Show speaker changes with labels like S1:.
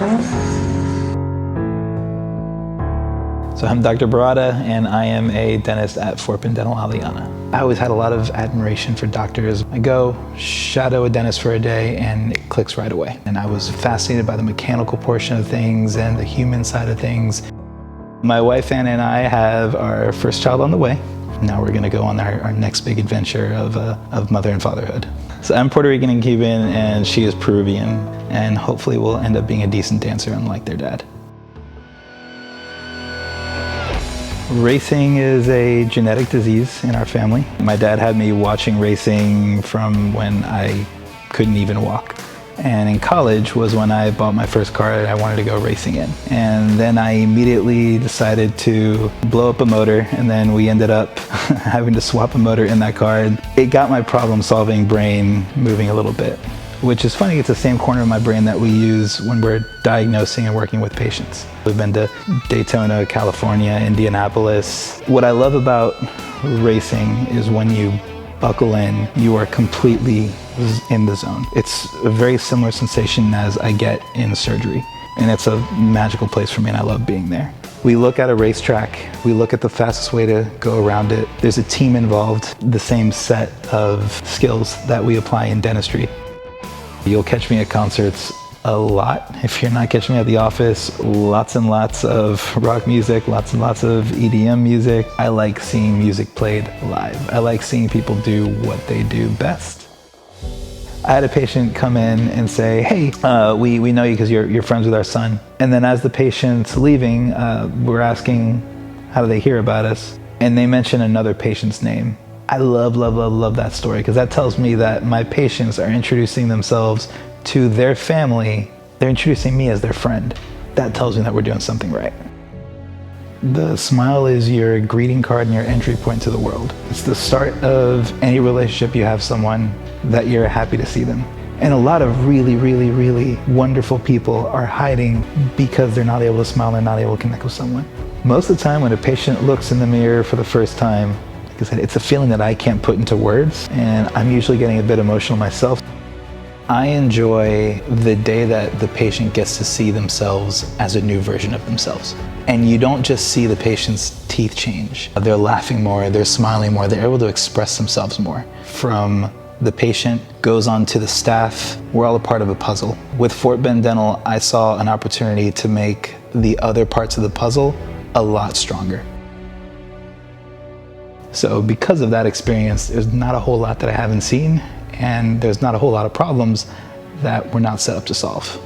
S1: So I'm Dr. Baratta, and I am a dentist at Fort Bend Dental, Aliana. I always had a lot of admiration for doctors. I go shadow a dentist for a day and it clicks right away. And I was fascinated by the mechanical portion of things and the human side of things. My wife Anna and I have our first child on the way. Now we're gonna go on our next big adventure of mother and fatherhood. So I'm Puerto Rican and Cuban, and she is Peruvian, and hopefully we'll end up being a decent dancer unlike their dad. Racing is a genetic disease in our family. My dad had me watching racing from when I couldn't even walk. And in college was when I bought my first car that I wanted to go racing in. And then I immediately decided to blow up a motor, and then we ended up having to swap a motor in that car. It got my problem-solving brain moving a little bit, which is funny. It's the same corner of my brain that we use when we're diagnosing and working with patients. We've been to Daytona, California, Indianapolis. What I love about racing is when you buckle in, you are completely in the zone. It's a very similar sensation as I get in surgery, and it's a magical place for me, and I love being there. We look at a racetrack, we look at the fastest way to go around it. There's a team involved, the same set of skills that we apply in dentistry. You'll catch me at concerts a lot. If you're not catching me at the office, lots and lots of rock music, lots and lots of EDM music. I like seeing music played live. I like seeing people do what they do best. I had a patient come in and say, hey, we know you because you're friends with our son. And then as the patient's leaving, we're asking, how do they hear about us? And they mention another patient's name. I love that story, because that tells me that my patients are introducing themselves to their family. They're introducing me as their friend. That tells me that we're doing something right. The smile is your greeting card and your entry point to the world. It's the start of any relationship you have someone that you're happy to see them. And a lot of really wonderful people are hiding because they're not able to smile, they're not able to connect with someone. Most of the time when a patient looks in the mirror for the first time, like I said, it's a feeling that I can't put into words, and I'm usually getting a bit emotional myself. I enjoy the day that the patient gets to see themselves as a new version of themselves. And you don't just see the patient's teeth change. They're laughing more, they're smiling more, they're able to express themselves more. From the patient goes on to the staff, we're all a part of a puzzle. With Fort Bend Dental, I saw an opportunity to make the other parts of the puzzle a lot stronger. So because of that experience, there's not a whole lot that I haven't seen, and there's not a whole lot of problems that we're not set up to solve.